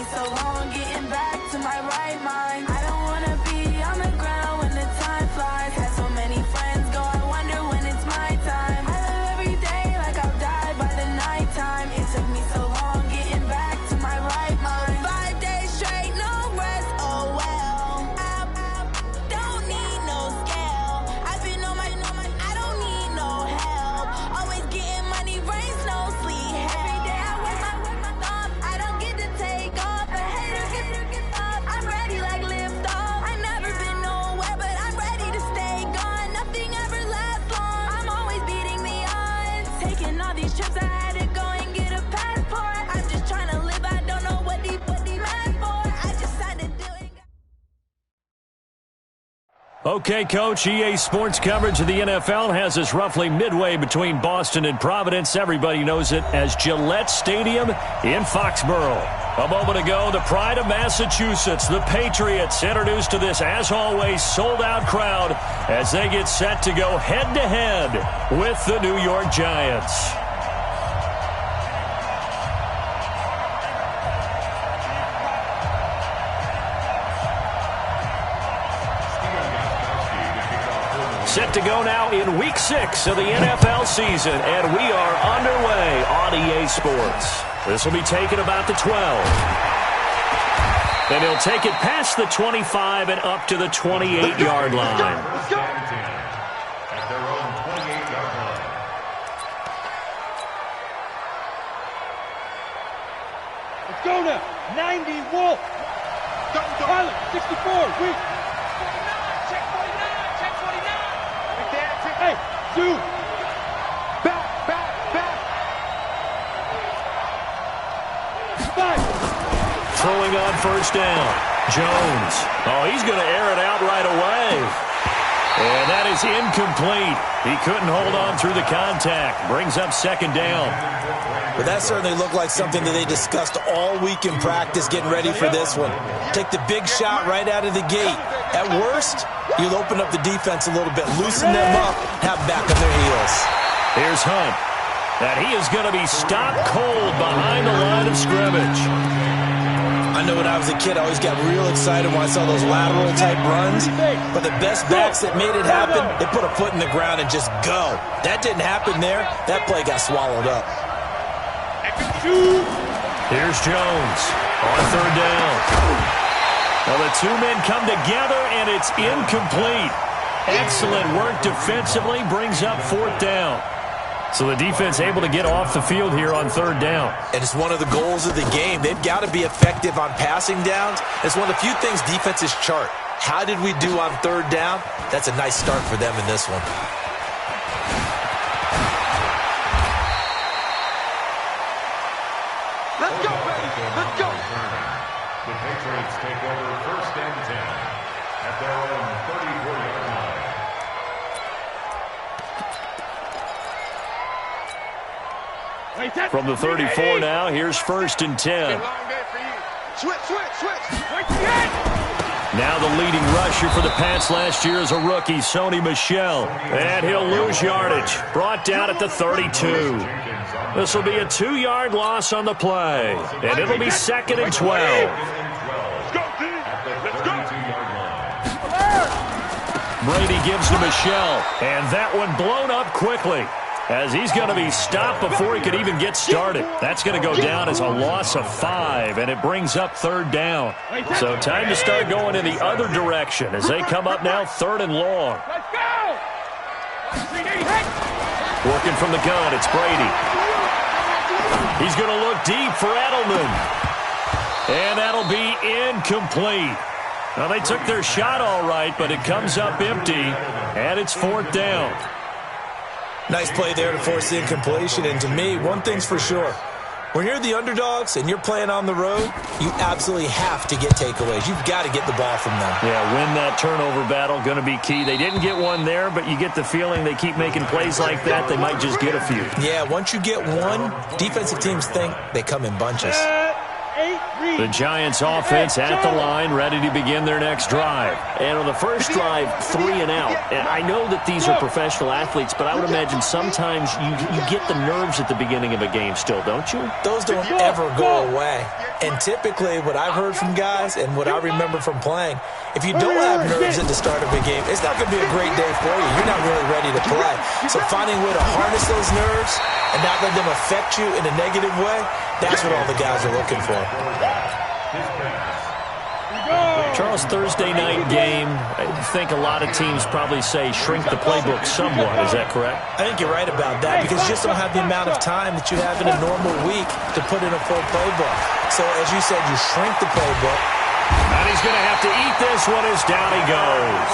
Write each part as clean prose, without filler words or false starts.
me so long getting back to my right mind. I don't wanna be on the ground when the time flies. Had so many friends go, I wonder when it's my time. I live every day like I'll die by the nighttime. It took me so long getting back to my right mind. 5 days straight, no rest, oh well. I don't need no scale. I've been on my, I don't need no help. Always getting money, rain, snow, sleet, every day I wear my thumb. I don't get to take off, but haters get up. I'm ready like lift off. I've never been nowhere, but I'm ready to stay gone. Nothing ever lasts long. I'm always beating the odds. Taking all these trips, I had to go and get a passport. I'm just trying to live, I don't know what he meant for. I just had to do it. Okay, Coach, EA Sports coverage of the NFL has us roughly midway between Boston and Providence. Everybody knows it as Gillette Stadium in Foxborough. A moment ago, the pride of Massachusetts, the Patriots, introduced to this, as always, sold-out crowd as they get set to go head-to-head with the New York Giants. Set to go now in Week 6 of the NFL season, and we are underway on EA Sports. This will be taken about the 12. And he'll take it past the 25 and up to the 28-yard line. Let's go. At their own 28-yard line. Let's go now. 90 Wolf. Pilot, 64. Weak. Hey, Sue! Back! Five! Throwing on first down. Jones. Oh, he's going to air it out right away. And that is incomplete. He couldn't hold on through the contact. Brings up second down. But that certainly looked like something that they discussed all week in practice, getting ready for this one. Take the big shot right out of the gate. At worst, you'll open up the defense a little bit, loosen them up, have them back on their heels. Here's Hunt. And he is going to be stopped cold behind the line of scrimmage. I know when I was a kid, I always got real excited when I saw those lateral-type runs. But the best backs that made it happen, they put a foot in the ground and just go. That didn't happen there. That play got swallowed up. Here's Jones on third down. Well, the two men come together, and it's incomplete. Excellent work defensively, brings up fourth down. So the defense able to get off the field here on third down. And it's one of the goals of the game. They've got to be effective on passing downs. It's one of the few things defenses chart. How did we do on third down? That's a nice start for them in this one. Let's go, baby! Let's go! The Patriots take over first and 10 at their own 34-yard line. From the 34 now, here's first and 10. Switch! Now the leading rusher for the Pats last year is a rookie, Sony Michel. And he'll lose yardage. Brought down at the 32. This will be a 2-yard loss on the play. And it'll be second and 12. Brady gives to Michel. And that one blown up quickly, as he's going to be stopped before he could even get started. That's going to go down as a loss of 5, and it brings up third down. So time to start going in the other direction as they come up now third and long. Let's go! Working from the gun, it's Brady. He's going to look deep for Edelman. And that'll be incomplete. Now, they took their shot all right, but it comes up empty, and it's fourth down. Nice play there to force the incompletion. And to me, one thing's for sure. When you're the underdogs and you're playing on the road, you absolutely have to get takeaways. You've got to get the ball from them. Yeah, win that turnover battle, going to be key. They didn't get one there, but you get the feeling they keep making plays like that, they might just get a few. Yeah, once you get one, defensive teams think they come in bunches. The Giants offense at the line, ready to begin their next drive. And on the first drive, 3 and out. And I know that these are professional athletes, but I would imagine sometimes you get the nerves at the beginning of a game still, don't you? Those don't ever go away. And typically what I've heard from guys and what I remember from playing, if you don't have nerves at the start of a game, it's not going to be a great day for you. You're not really ready to play. So finding a way to harness those nerves and not let them affect you in a negative way, that's what all the guys are looking for. Charles, Thursday night game, I think a lot of teams probably say shrink the playbook somewhat. Is that correct? I think you're right about that because you just don't have the amount of time that you have in a normal week to put in a full playbook. So as you said, you shrink the playbook. And he's going to have to eat this one as down he goes.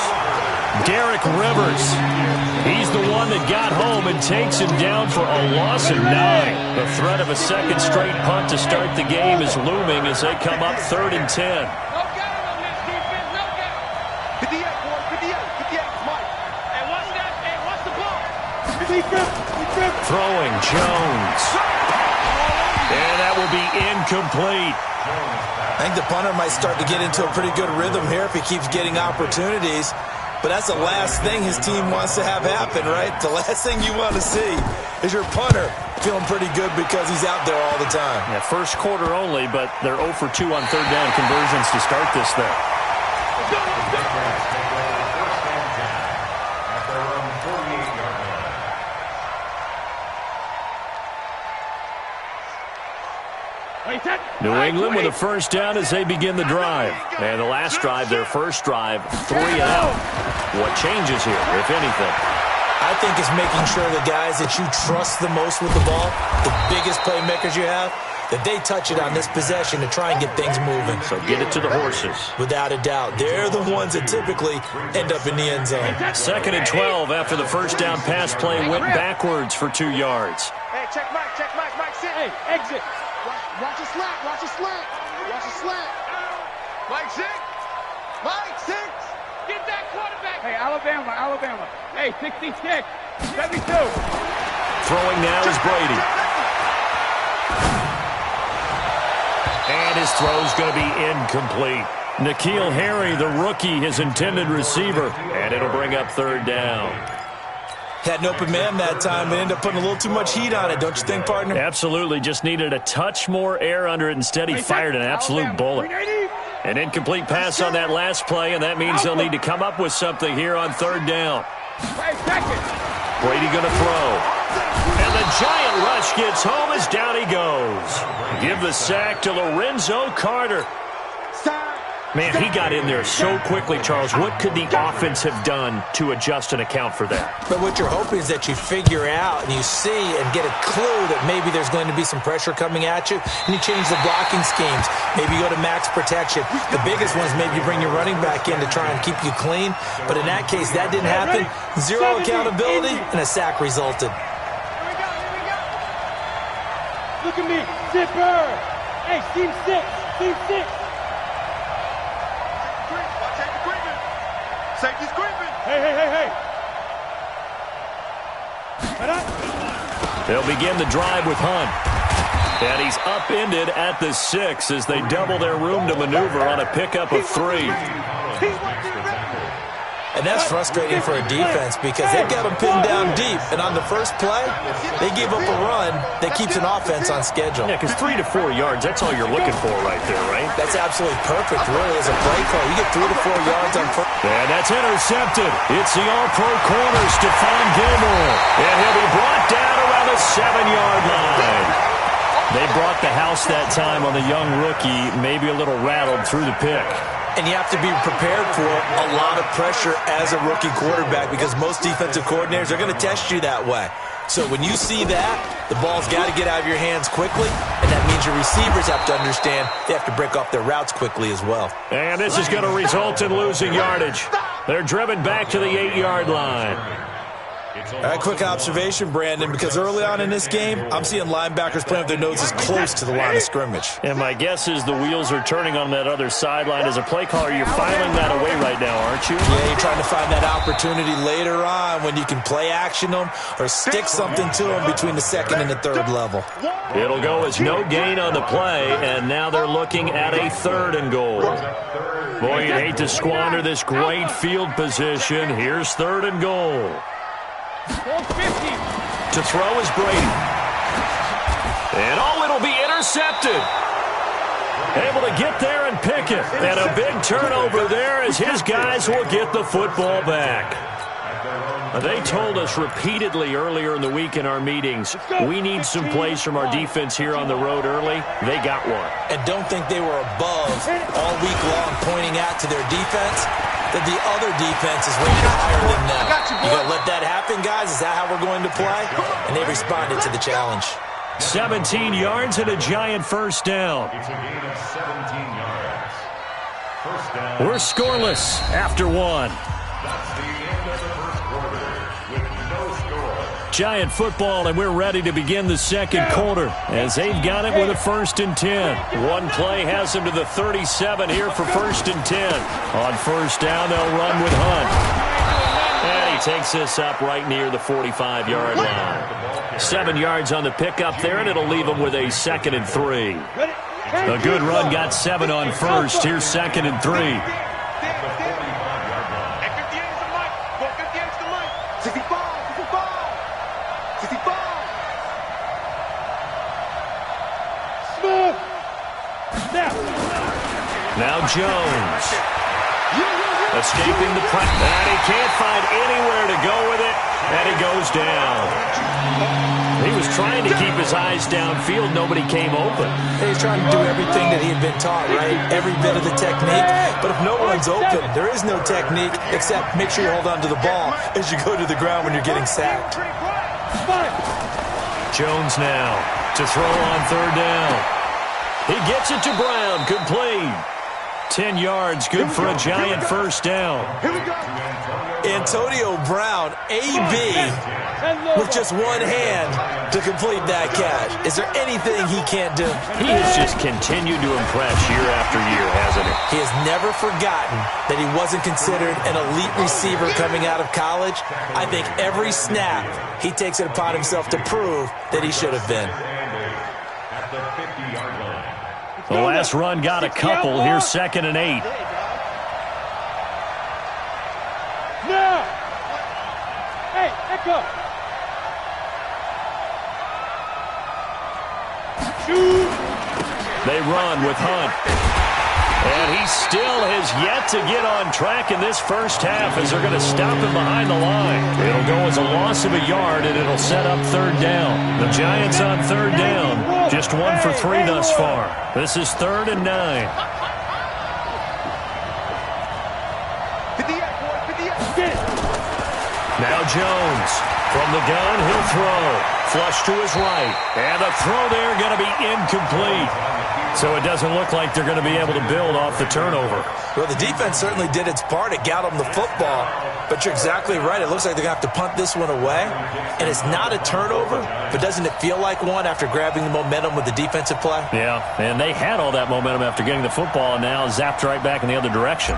Derek Rivers. He's the one that got home and takes him down for a loss of 9. The threat of a second straight punt to start the game is looming as they come up 3rd and 10. Throwing Jones. And that will be incomplete. I think the punter might start to get into a pretty good rhythm here if he keeps getting opportunities. But that's the last thing his team wants to have happen, right? The last thing you want to see is your punter feeling pretty good because he's out there all the time. Yeah, first quarter only, but they're 0 for 2 on third down conversions to start this thing. New England with a first down as they begin the drive. And the last drive, their first drive, 3 and out. What changes here, if anything? I think it's making sure the guys that you trust the most with the ball, the biggest playmakers you have, that they touch it on this possession to try and get things moving. So get it to the horses. Without a doubt. They're the ones that typically end up in the end zone. 2nd and 12 after the first down pass play went backwards for 2 yards. Hey, check Mike, sit. Hey, exit. Watch a slant, watch a slant. Watch a slant. Mike 6. Get that quarterback. Hey, Alabama. Hey, 66, 72. Throwing now is Brady. And his throw's going to be incomplete. N'Keal Harry, the rookie, his intended receiver. And it'll bring up 3rd down. Had an open man that time, but ended up putting a little too much heat on it, don't you think, partner? Absolutely. Just needed a touch more air under it. Instead, he fired an absolute bullet. An incomplete pass on that last play, and that means they'll need to come up with something here on 3rd down. Brady going to throw. And the giant rush gets home as down he goes. Give the sack to Lorenzo Carter. Man, he got in there so quickly, Charles. What could the offense have done to adjust and account for that? But what you're hoping is that you figure out and you see and get a clue that maybe there's going to be some pressure coming at you, and you change the blocking schemes. Maybe you go to max protection. The biggest one is maybe you bring your running back in to try and keep you clean. But in that case, that didn't happen. 0 accountability, and a sack resulted. Look at me, zipper. Hey, team 6. Safety's creeping. Hey. They'll begin the drive with Hunt. And he's upended at the 6 as they double their room to maneuver on a pickup of 3. And that's frustrating for a defense because they've got them pinned down deep. And on the first play, they give up a run that keeps an offense on schedule. Yeah, because 3 to 4 yards, that's all you're looking for right there, right? That's absolutely perfect, really, as a play call. You get 3 to 4 yards on first. And that's intercepted. It's the all-pro corner, Stephon Gilmore. And he'll be brought down around the 7-yard line. They brought the house that time on the young rookie, maybe a little rattled through the pick. And you have to be prepared for a lot of pressure as a rookie quarterback because most defensive coordinators are going to test you that way. So when you see that, the ball's got to get out of your hands quickly, and that means your receivers have to understand they have to break off their routes quickly as well. And this is going to result in losing yardage. They're driven back to the 8-yard line. All right, quick observation, Brandon, because early on in this game, I'm seeing linebackers playing with their noses close to the line of scrimmage. And my guess is the wheels are turning on that other sideline. As a play caller, you're filing that away right now, aren't you? Yeah, you're trying to find that opportunity later on when you can play action them or stick something to them between the second and the third level. It'll go as no gain on the play, and now they're looking at a 3rd and goal. Boy, you'd hate to squander this great field position. Here's 3rd and goal. To throw is Brady. And it'll be intercepted. Able to get there and pick it. And a big turnover there as his guys will get the football back. They told us repeatedly earlier in the week in our meetings, we need some plays from our defense here on the road early. They got one. And don't think they were above all week long pointing out to their defense that the other defense is rated higher than them. You going to let that happen, guys? Is that how we're going to play? And they responded to the challenge. 17 yards and a giant first down. It's a gain of 17 yards. First down. We're scoreless after one. That's the end of the first quarter with no score. Giant football, and we're ready to begin the second quarter as they've got it with a 1st and 10. One play has them to the 37 here for 1st and 10. On first down, they'll run with Hunt. And he takes this up right near the 45-yard line. 7 yards on the pickup there, and it'll leave them with a 2nd and 3. A good run got 7 on first. Here's 2nd and 3. Now Jones. Escaping the press. And he can't find anywhere to go with it. And he goes down. He was trying to keep his eyes downfield. Nobody came open. He's trying to do everything that he had been taught, right? Every bit of the technique. But if no one's open, there is no technique except make sure you hold on to the ball as you go to the ground when you're getting sacked. Jones now to throw on 3rd down. He gets it to Brown. Complete. 10 yards, good for a giant first down. Antonio Brown, AB, with just one hand to complete that catch. Is there anything he can't do? He has just continued to impress year after year, hasn't he? He has never forgotten that he wasn't considered an elite receiver coming out of college. I think every snap he takes it upon himself to prove that he should have been. At the 50-yard line. The last run got a couple. Here's 2nd and 8. Now! Hey, echo! Shoot! They run with Hunt. And he still has yet to get on track in this first half as they're going to stop him behind the line. It'll go as a loss of a yard, and it'll set up 3rd down. The Giants on 3rd down. Just 1 for 3 thus far. This is 3rd and 9. Now Jones. From the gun, he'll throw. Flush to his right. And the throw there going to be incomplete. So it doesn't look like they're going to be able to build off the turnover. Well, the defense certainly did its part. It got them the football. But you're exactly right. It looks like they're going to have to punt this one away. And it's not a turnover, but doesn't it feel like one after grabbing the momentum with the defensive play? Yeah, and they had all that momentum after getting the football and now zapped right back in the other direction.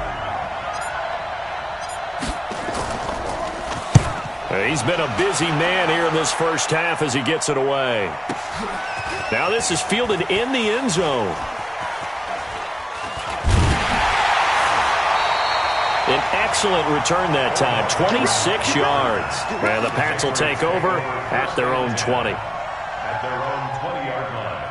He's been a busy man here in this first half as he gets it away. Now this is fielded in the end zone. An excellent return that time, 26 yards. And the Pats will take over at their own 20. At their own 20-yard line.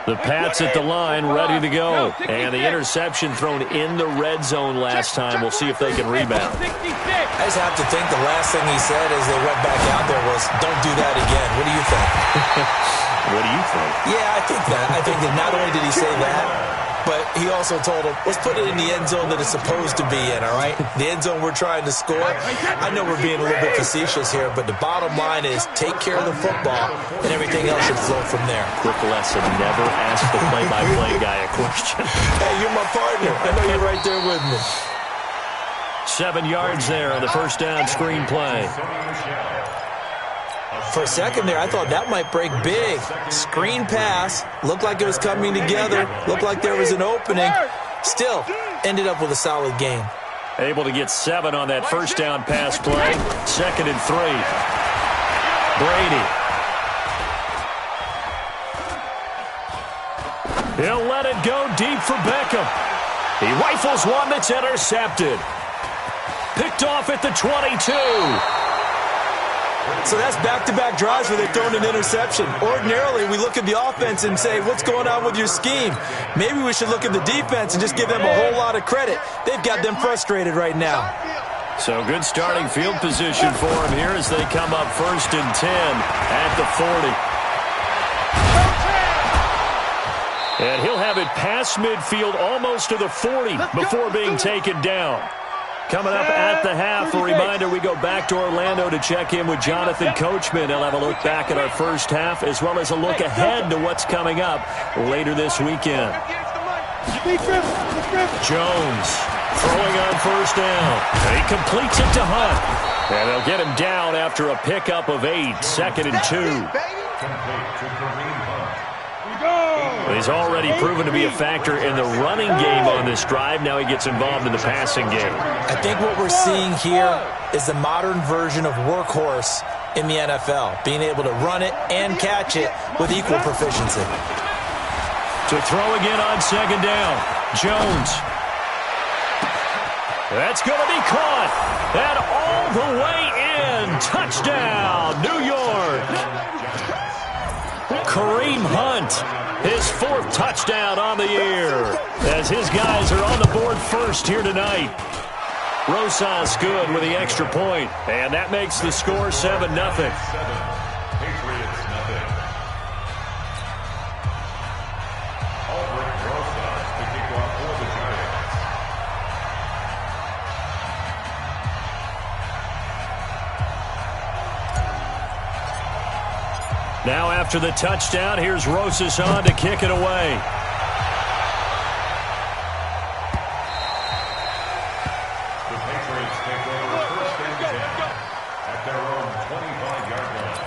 The Pats at the line, ready to go. And the interception thrown in the red zone last time. We'll see if they can rebound. I just have to think the last thing he said as they went back out there was, don't do that again. What do you think? What do you think? Yeah, I think that. I think that not only did he say that, but he also told him, let's put it in the end zone that it's supposed to be in, all right? The end zone we're trying to score. I know we're being a little bit facetious here, but the bottom line is take care of the football, and everything else should flow from there. Quick lesson, never ask the play-by-play guy a question. Hey, you're my partner. I know you're right there with me. 7 yards there on the first down screen play. For a second there, I thought that might break big. Screen pass, looked like it was coming together, looked like there was an opening. Still, ended up with a solid game. Able to get 7 on that first down pass play. 2nd and 3. Brady. He'll let it go deep for Beckham. He rifles one that's intercepted. Picked off at the 22. So that's back-to-back drives where they've thrown an interception. Ordinarily, we look at the offense and say, what's going on with your scheme? Maybe we should look at the defense and just give them a whole lot of credit. They've got them frustrated right now. So good starting field position for him here as they come up 1st and 10 at the 40. And he'll have it past midfield almost to the 40 before being taken down. Coming up at the half, a reminder, we go back to Orlando to check in with Jonathan Coachman. He'll have a look back at our first half as well as a look ahead to what's coming up later this weekend. Jones throwing on first down. And he completes it to Hunt. And they'll get him down after a pickup of 8, 2nd and 2. He's already proven to be a factor in the running game on this drive. Now he gets involved in the passing game. I think what we're seeing here is the modern version of workhorse in the NFL, being able to run it and catch it with equal proficiency. To throw again on 2nd down, Jones. That's going to be caught. And all the way in. Touchdown, New York. Kareem Hunt, his 4th touchdown on the year, as his guys are on the board first here tonight. Rosas good with the extra point, and that makes the score 7-0. Patriots nothing. Albert Rosas to kick off for the Giants. Now after the touchdown, here's Rosas on to kick it away. The Patriots take over 1st and 10 at their own 25-yard line.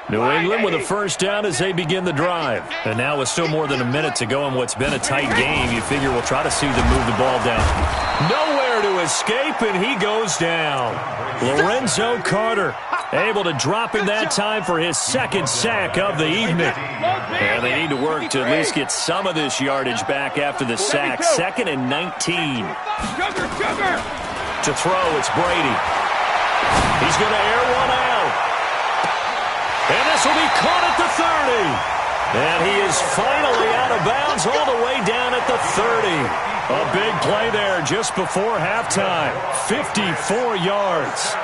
New England with a first down as they begin the drive. And now with still more than a minute to go in what's been a tight game, you figure we'll try to see them move the ball down. Nowhere to escape, and he goes down. Lorenzo Carter able to drop him that time for his 2nd sack of the evening. And they need to work to at least get some of this yardage back after the sack. 2nd and 19. To throw, it's Brady. He's going to air one out. And this will be caught at the 30. And he is finally out of bounds all the way down at the 30. A big play there just before halftime. 54 yards.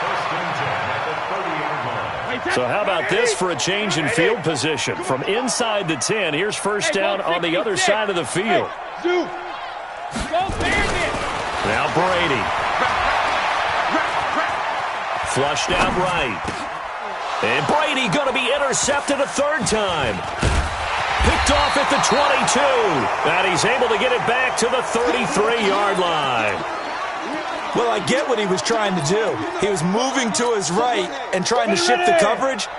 1st and 10 at the 30-yard line. So how about this for a change in field position? From inside the 10, here's first down on the other side of the field. Now Brady. Flushed out right. And Brady going to be intercepted a 3rd time. Picked off at the 22. And he's able to get it back to the 33-yard line. Well, I get what he was trying to do. He was moving to his right and trying to shift the coverage,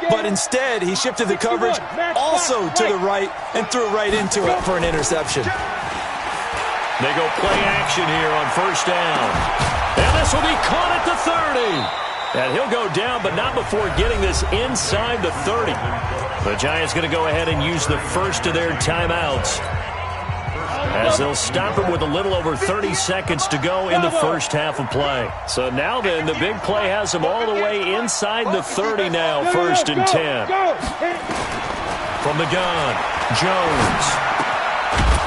but instead he shifted the coverage also to the right and threw right into it for an interception. They go play action here on first down. And this will be caught at the 30. And he'll go down, but not before getting this inside the 30. The Giants going to go ahead and use the first of their timeouts, as they'll stop him with a little over 30 seconds to go in the first half of play. So now then, the big play has him all the way inside the 30 now, 1st and 10. From the gun, Jones.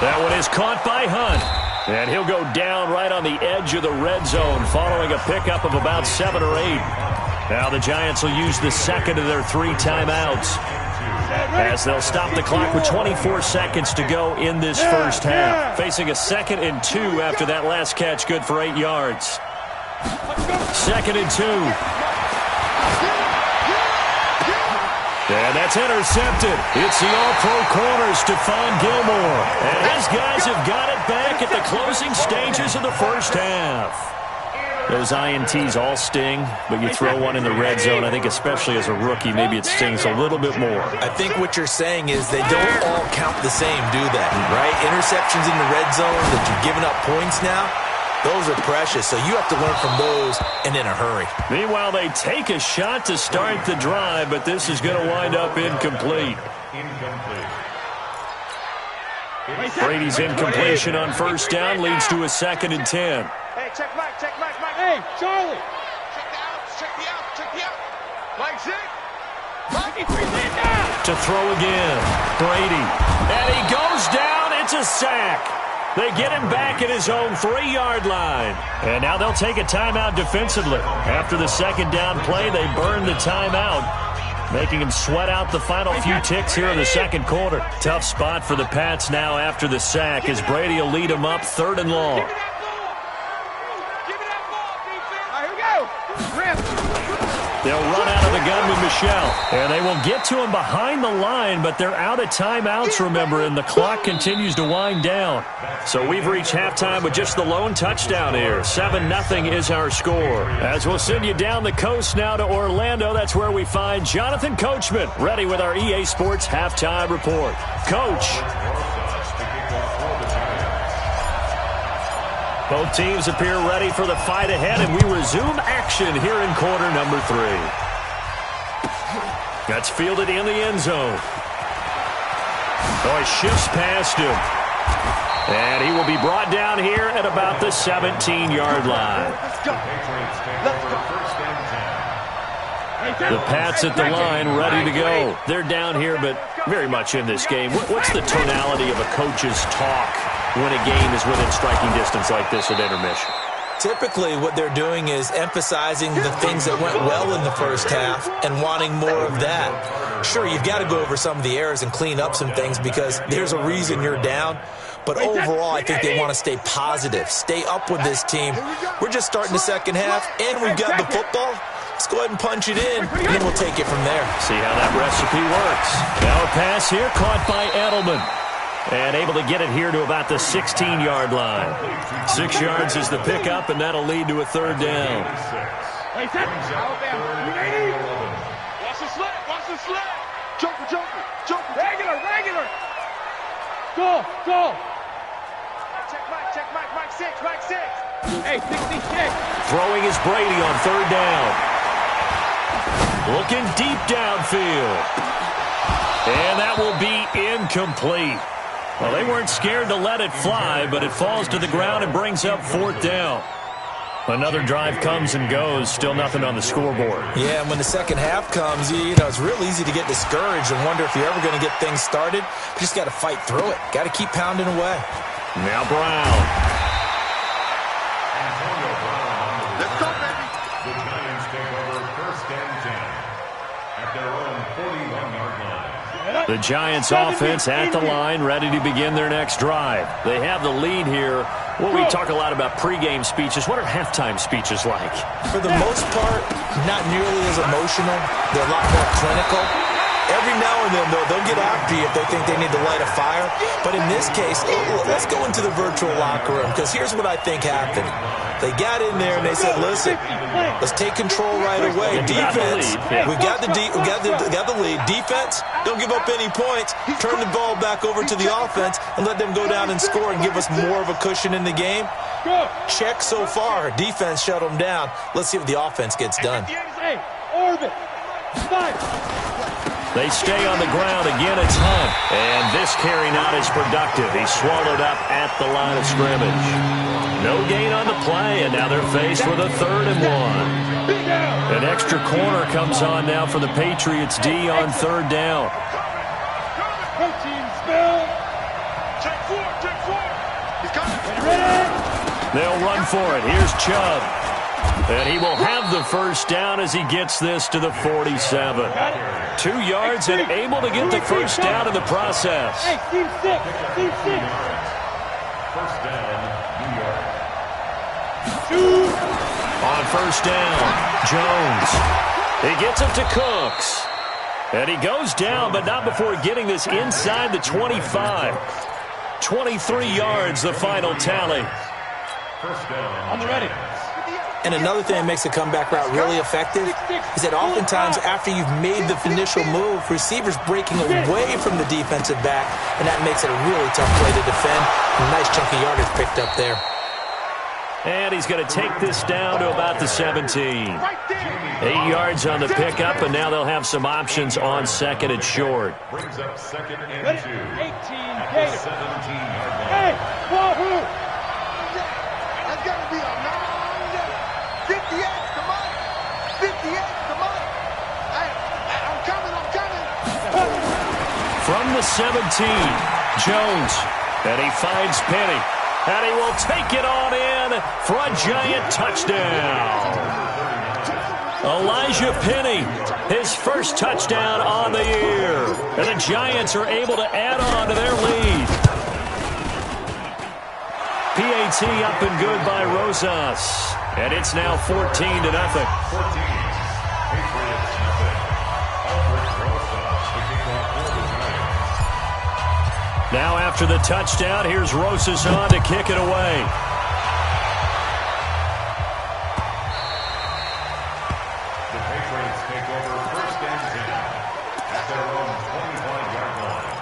That one is caught by Hunt. And he'll go down right on the edge of the red zone following a pickup of about 7 or 8. Now the Giants will use the second of their 3 timeouts, as they'll stop the clock with 24 seconds to go in this first half. Facing a 2nd and 2 after that last catch, good for 8 yards. 2nd and 2. And that's intercepted. It's the all-pro corner, Stephon Gilmore. And his guys have got it back at the closing stages of the first half. Those INTs all sting, but you throw one in the red zone, I think especially as a rookie, maybe it stings a little bit more. I think what you're saying is they don't all count the same, do they? Right? Interceptions in the red zone that you've given up points now, those are precious, so you have to learn from those and in a hurry. Meanwhile, they take a shot to start the drive, but this is going to wind up incomplete. Brady's incompletion on first down leads to a 2nd and 10. Hey, check Mike. Hey, Charlie. Check the out. Mike's in. To throw again, Brady. And he goes down. It's a sack. They get him back at his own 3-yard line. And now they'll take a timeout defensively. After the 2nd down play, they burn the timeout, making him sweat out the final few ticks here in the 2nd quarter. Tough spot for the Pats now after the sack, as Brady will lead them up 3rd and long. They'll run out of the gun with Michelle, and they will get to him behind the line, but they're out of timeouts, remember, and the clock continues to wind down. So we've reached halftime with just the lone touchdown here. 7-0 is our score. As we'll send you down the coast now to Orlando, that's where we find Jonathan Coachman, ready with our EA Sports halftime report. Coach. Both teams appear ready for the fight ahead, and we resume action here in quarter number 3. That's fielded in the end zone. Oh, he shifts past him. And he will be brought down here at about the 17-yard line. The Pats at the line, ready to go. They're down here, but very much in this game. What's the tonality of a coach's talk when a game is within striking distance like this at intermission? Typically, what they're doing is emphasizing the things that went well in the first half and wanting more of that. Sure, you've got to go over some of the errors and clean up some things because there's a reason you're down. But overall, I think they want to stay positive, stay up with this team. We're just starting the second half, and we've got the football. Let's go ahead and punch it in, and then we'll take it from there. See how that recipe works. Now a pass here caught by Edelman. And able to get it here to about the 16-yard line. 6 yards is the pickup, and that'll lead to a 3rd down. Watch the slant. Jumper. Regular. Go. Check Mike. Mike 6. Hey, 66. Throwing is Brady on 3rd down. Looking deep downfield. And that will be incomplete. Well, they weren't scared to let it fly, but it falls to the ground and brings up 4th down. Another drive comes and goes, still nothing on the scoreboard. Yeah, and when the second half comes, you know, it's real easy to get discouraged and wonder if you're ever going to get things started. You just got to fight through it. Got to keep pounding away. Now Brown. Let's go, baby. The Giants take over 1st and 10 at their own 41-yard line. The Giants offense at the line, ready to begin their next drive. They have the lead here. Well, we talk a lot about pregame speeches. What are halftime speeches like? For the most part, not nearly as emotional. They're a lot more clinical. Every now and then, though, they'll get after you if they think they need to light a fire. But in this case, let's go into the virtual locker room, because here's what I think happened. They got in there and they said, listen, let's take control right away. Defense, we got the lead. Defense, don't give up any points. Turn the ball back over to the offense and let them go down and score and give us more of a cushion in the game. Check so far. Defense shut them down. Let's see what the offense gets done. Hey, orbit. They stay on the ground. Again, it's Hunt. And this carry not as productive. He's swallowed up at the line of scrimmage. No gain on the play, and now they're faced with a 3rd and 1. An extra corner comes on now for the Patriots D on 3rd down. They'll run for it. Here's Chubb. And he will have the first down as he gets this to the 47. 2 yards and able to get the first down in the process. Hey, team 6. Team 6. First down, New York. On first down, Jones. He gets it to Cooks. And he goes down, but not before getting this inside the 25. 23 yards, the final tally. First down. On the ready. And another thing that makes a comeback route really effective is that oftentimes after you've made the initial move, receivers breaking away from the defensive back, and that makes it a really tough play to defend. A nice chunk of yardage picked up there. And he's going to take this down to about the 17. 8 yards on the pickup, and now they'll have some options on second and short. Brings up second and Ready. 2. 18 At the Gator. 17-yard line. Hey, Wahoo! That's got to be a 58, come on. 58, come on. I'm coming. From the 17, Jones. And he finds Penny. And he will take it on in for a giant touchdown. Elijah Penny, his first touchdown on the year. And the Giants are able to add on to their lead. PAT up and good by Rosas. And it's now 14-0. 14. Patriots nothing. Albert Rosas picking up for the Giants. Now after the touchdown, here's Rosas on to kick it away. The Patriots take over first and 10 at their own 25-yard line.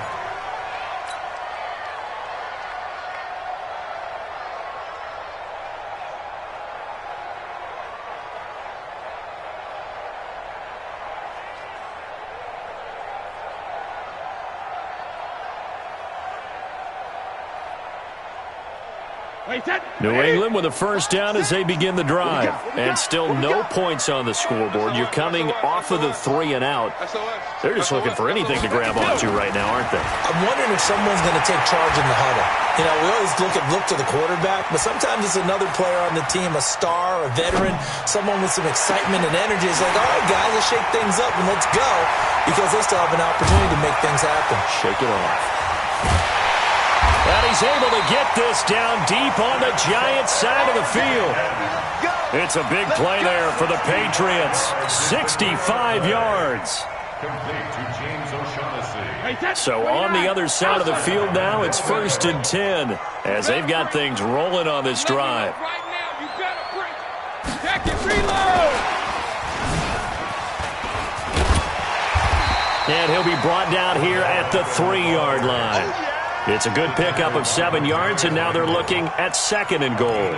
New England with a first down as they begin the drive. And still no points on the scoreboard. You're coming off of the 3 and out. They're just looking for anything to grab onto right now, aren't they? I'm wondering if someone's going to take charge in the huddle. You know, we always look to the quarterback, but sometimes it's another player on the team, a star, a veteran, someone with some excitement and energy. It's like, all right, guys, let's shake things up and let's go, because they still have an opportunity to make things happen. Shake it off. And he's able to get this down deep on the Giants' side of the field. It's a big play there for the Patriots. 65 yards. Complete to James O'Shaughnessy. So on the other side of the field now, it's first and 10 as they've got things rolling on this drive. Right now, you better break. Check it, reload. And he'll be brought down here at the 3-yard line. It's a good pickup of 7 yards, and now they're looking at second and goal.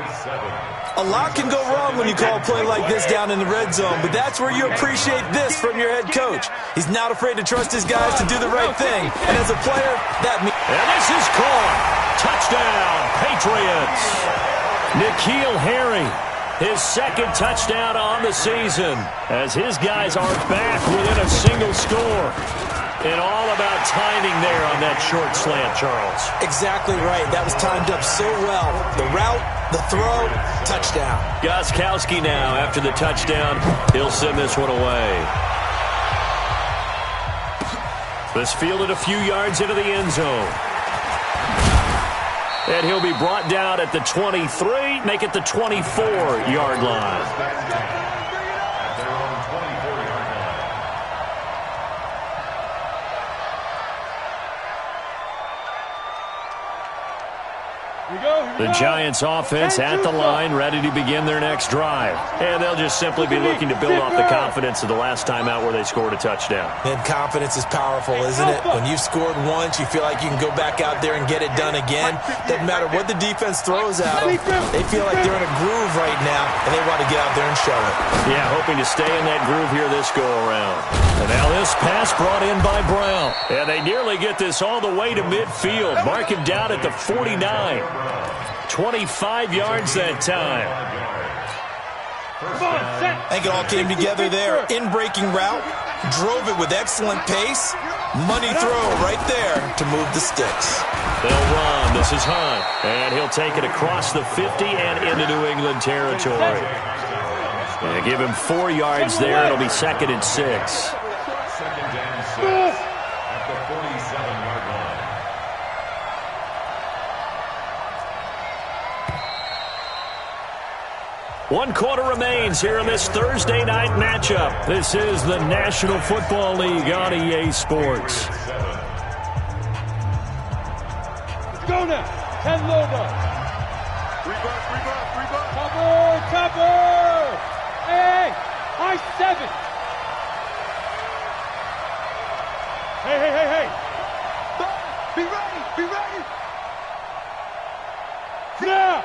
A lot can go wrong when you call a play like this down in the red zone, but that's where you appreciate this from your head coach. He's not afraid to trust his guys to do the right thing, and as a player, that means... And this is caught. Touchdown, Patriots. N'Keal Harry, his second touchdown on the season, as his guys are back within a single score. And all about timing there on that short slant, Charles. Exactly right. That was timed up so well. The route, the throw, touchdown. Gostkowski now, after the touchdown, he'll send this one away. This fielded a few yards into the end zone. And he'll be brought down at the 23, make it the 24-yard line. At their own 24-yard line. The Giants offense at the line, ready to begin their next drive. And they'll just simply be looking to build off the confidence of the last time out where they scored a touchdown. And confidence is powerful, isn't it? When you've scored once, you feel like you can go back out there and get it done again. Doesn't matter what the defense throws at them. They feel like they're in a groove right now, and they want to get out there and show it. Yeah, hoping to stay in that groove here this go-around. And now this pass brought in by Brown. And they nearly get this all the way to midfield. Mark him down at the 49. 25 yards that time. I think it all came together there. In-breaking route, drove it with excellent pace. Money throw right there to move the sticks. They'll run. This is Hunt. And he'll take it across the 50 and into New England territory. And give him 4 yards there. It'll be 2nd and 6. 2nd and 6 at the 47-yard line. One quarter remains here in this Thursday night matchup. This is the National Football League on EA Sports. Let's go now. 10 logo. Reverse. Cover. Hey. High 7. Hey. Be ready. Now.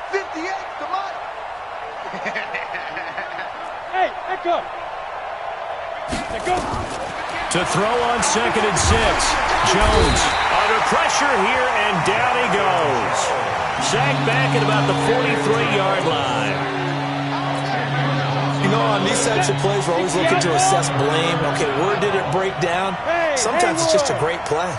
58, come on. Hey, echo. Let go. To throw on 2nd and 6. Jones under pressure here, and down he goes. Sacked back at about the 43-yard line. You know, on these types of plays, we're always looking to assess blame. Okay, where did it break down? Sometimes it's just a great play.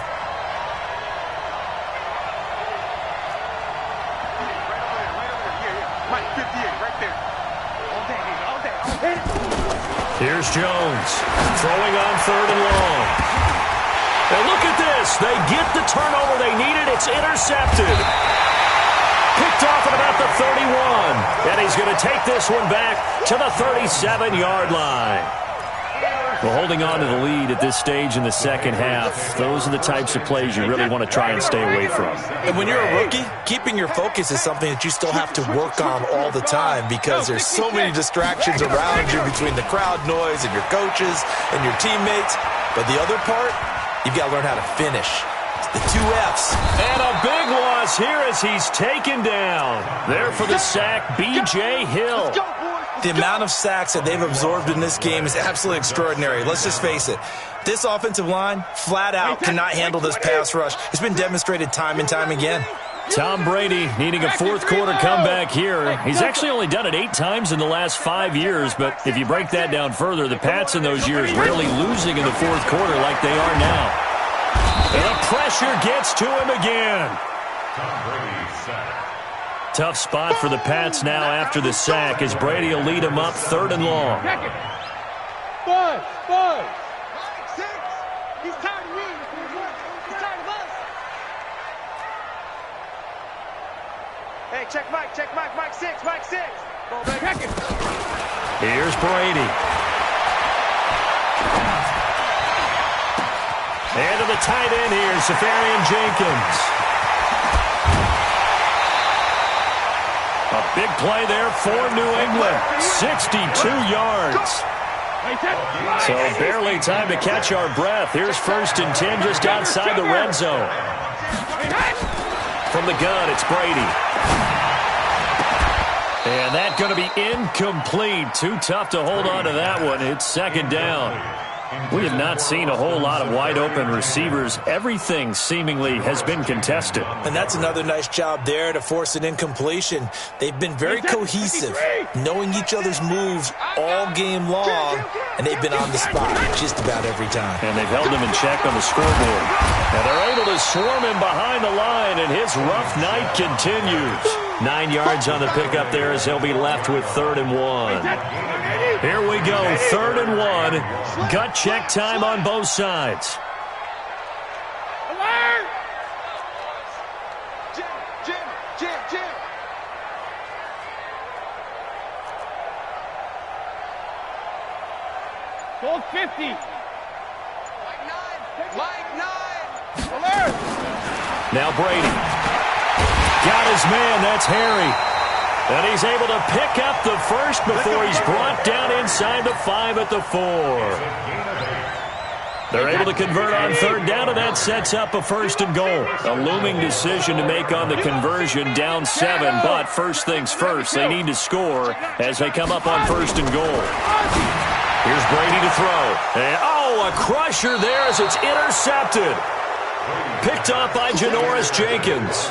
Here's Jones throwing on 3rd and long. And look at this. They get the turnover they needed. It's intercepted. Picked off at about the 31. And he's going to take this one back to the 37-yard line. Well, holding on to the lead at this stage in the second half, those are the types of plays you really want to try and stay away from. And when you're a rookie, keeping your focus is something that you still have to work on all the time because there's so many distractions around you between the crowd noise and your coaches and your teammates. But the other part, you've got to learn how to finish. The 2 Fs. And a big loss here as he's taken down. There for the sack, B.J. Hill. The amount of sacks that they've absorbed in this game is absolutely extraordinary. Let's just face it. This offensive line, flat out, cannot handle this pass rush. It's been demonstrated time and time again. Tom Brady needing a 4th quarter comeback here. He's actually only done it 8 times in the last 5 years, but if you break that down further, the Pats in those years rarely losing in the 4th quarter like they are now. And the pressure gets to him again. Tom Brady sacked. Tough spot for the Pats now after the sack as Brady will lead him up 3rd and long. Buzz. 6. He's tired of me. He's tired of us. Hey, check Mike. Mike 6. Go, baby. Here's Brady. And to the tight end here, Safarian Jenkins. A big play there for New England. 62 yards. So barely time to catch our breath. Here's 1st and 10 just outside the red zone. From the gun, it's Brady. And that's going to be incomplete. Too tough to hold on to that one. It's 2nd down. We have not seen a whole lot of wide-open receivers. Everything seemingly has been contested. And that's another nice job there to force an incompletion. They've been very cohesive, knowing each other's moves all game long, and they've been on the spot just about every time. And they've held him in check on the scoreboard. And they're able to swarm him behind the line, and his rough night continues. 9 yards on the pickup there as they'll be left with 3rd and 1. Here we go, 3rd and 1. Gut check time on both sides. Alert! Jim. Goal 50. Mike 9. Alert! Now Brady. Got his man, that's Harry. And he's able to pick up the first before he's brought down inside the 5 at the 4. They're able to convert on 3rd down, and that sets up a 1st and goal. A looming decision to make on the conversion, down 7. But first things first, they need to score as they come up on 1st and goal. Here's Brady to throw. And, a crusher there as it's intercepted. Picked off by Janoris Jenkins.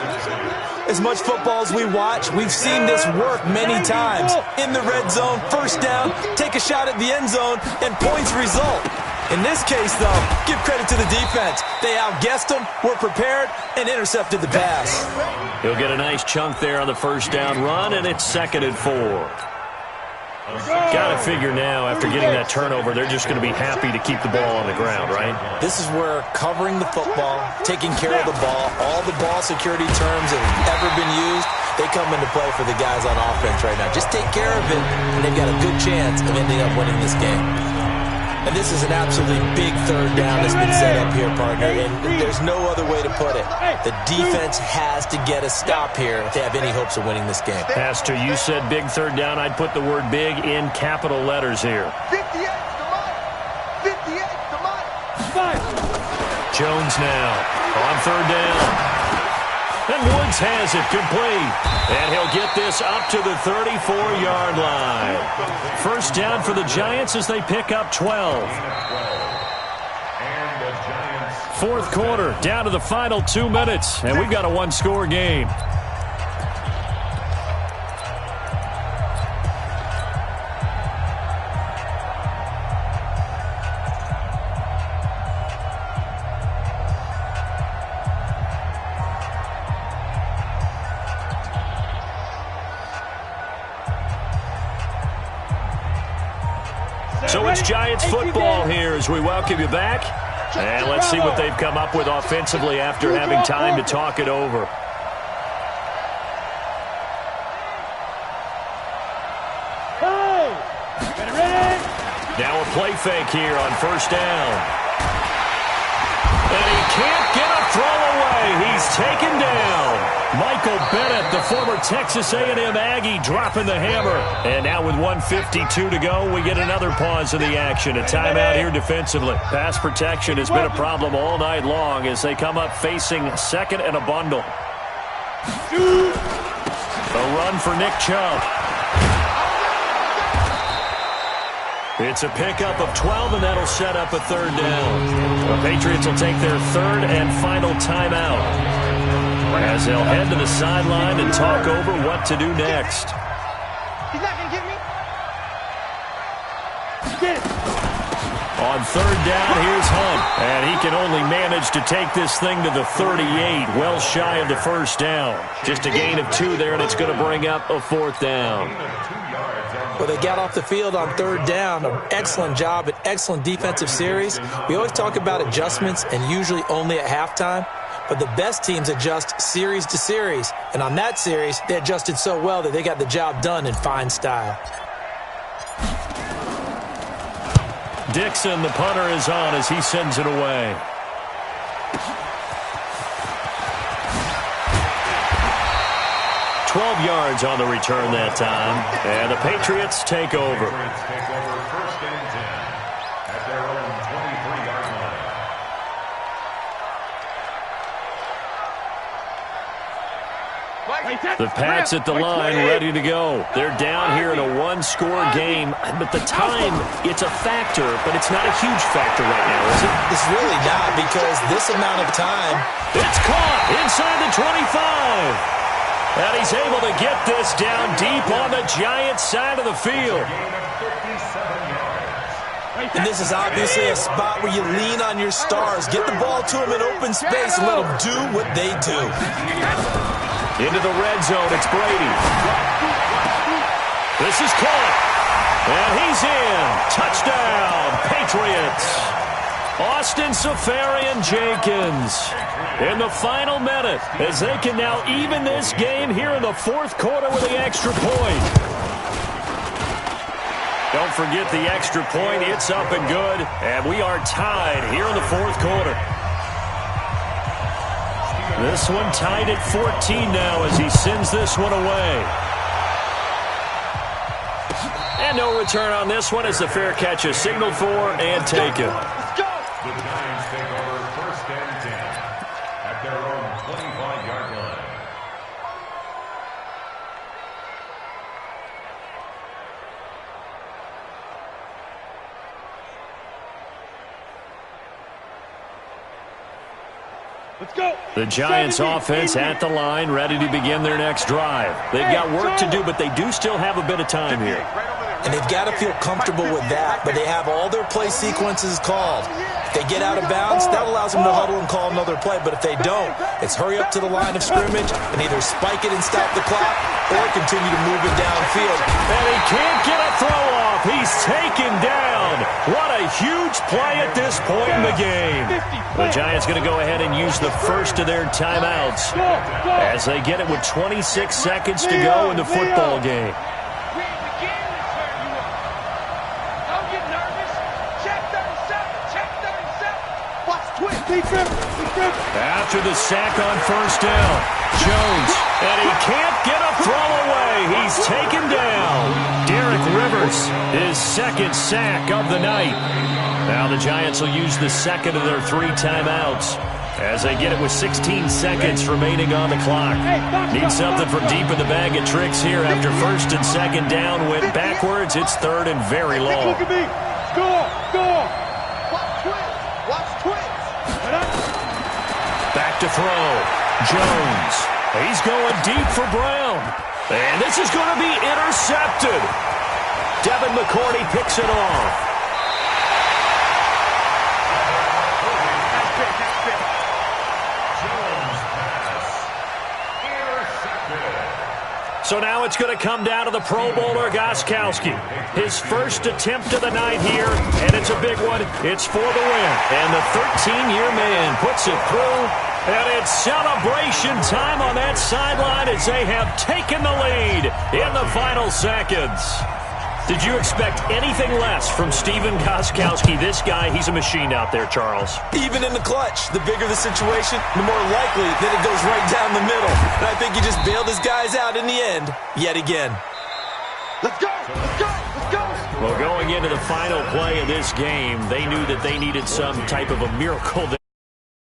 As much football as we watch, we've seen this work many times. In the red zone, 1st down, take a shot at the end zone, and points result. In this case, though, give credit to the defense. They outguessed them, were prepared, and intercepted the pass. He'll get a nice chunk there on the 1st down run, and it's 2nd and 4. Got to figure now, after getting that turnover, they're just going to be happy to keep the ball on the ground, right? This is where covering the football, taking care of the ball, all the ball security terms that have ever been used, they come into play for the guys on offense right now. Just take care of it, and they've got a good chance of ending up winning this game. And this is an absolutely big third down that's been set up here, partner, and there's no other way to put it. The defense has to get a stop here to have any hopes of winning this game. Pastor, you said big third down. I'd put the word big in capital letters here. 58 to mine. 58 to mine. Jones now on third down. And Woods has it complete. And he'll get this up to the 34-yard line. First down for the Giants as they pick up 12. Fourth quarter, down to the final 2 minutes. And we've got a one-score game. So it's Giants football here as we welcome you back. And let's see what they've come up with offensively after having time to talk it over. Now a play fake here on first down. And he can't get a throw away. He's taken down. Michael Bennett, the former Texas A&M Aggie, dropping the hammer. And now with 1:52 to go, we get another pause of the action. A timeout here defensively. Pass protection has been a problem all night long as they come up facing second and a bundle. A run for Nick Chubb. It's a pickup of 12, and that'll set up a third down. The Patriots will take their third and final timeout as they'll head to the sideline and talk over what to do next. He's not going to get me. On third down, here's Hunt. And he can only manage to take this thing to the 38, well shy of the first down. Just a gain of 2 there, and it's going to bring up a fourth down. Well, they got off the field on third down. An excellent job, an excellent defensive series. We always talk about adjustments and usually only at halftime. But the best teams adjust series to series. And on that series, they adjusted so well that they got the job done in fine style. Dixon, the punter, is on as he sends it away. $12 yards on the return that time. And the Patriots take over. First and 10 at their own 23-yard line. The Pats at the line, ready to go. They're down here in a one-score game, but the time, it's a factor, but it's not a huge factor right now, is it? It's really not, because this amount of time. It's caught inside the 25. And he's able to get this down deep on the Giants' side of the field. And this is obviously a spot where you lean on your stars. Get the ball to them in open space and let them do what they do. Into the red zone, it's Brady. This is caught. And he's in. Touchdown, Patriots. Austin Seferian-Jenkins in the final minute as they can now even this game here in the fourth quarter with the extra point. Don't forget the extra point. It's up and good. And we are tied here in the fourth quarter. This one tied at 14 now as he sends this one away. And no return on this one as the fair catch is signaled for and taken. The Giants take over first and 10 at their own 25-yard line. Let's go. The Giants offense at the line, ready to begin their next drive. They've got work to do, but they do still have a bit of time here. And they've got to feel comfortable with that, but they have all their play sequences called. If they get out of bounds, that allows them to huddle and call another play. But if they don't, it's hurry up to the line of scrimmage and either spike it and stop the clock or continue to move it downfield. And he can't get a throw off. He's taken down. What a huge play at this point in the game. The Giants going to go ahead and use the first of their timeouts as they get it with 26 seconds to go in the football game. After the sack on first down, Jones, and he can't get a throw away. He's taken down. Derek Rivers, his second sack of the night. Now the Giants will use the second of their 3 timeouts as they get it with 16 seconds remaining on the clock. Need something from deep in the bag of tricks here after first and second down went backwards. It's third and very long. Look at me. Score. Watch twins. Back to throw. Jones. He's going deep for Brown. And this is going to be intercepted. Devin McCourty picks it off. So now it's going to come down to the Pro Bowler Gostkowski. His first attempt of the night here, and it's a big one. It's for the win. And the 13-year man puts it through, and it's celebration time on that sideline as they have taken the lead in the final seconds. Did you expect anything less from Stephen Gostkowski? This guy, he's a machine out there, Charles. Even in the clutch, the bigger the situation, the more likely that it goes right down the middle. And I think he just bailed his guys out in the end, yet again. Let's go. Well, going into the final play of this game, they knew that they needed some type of a miracle.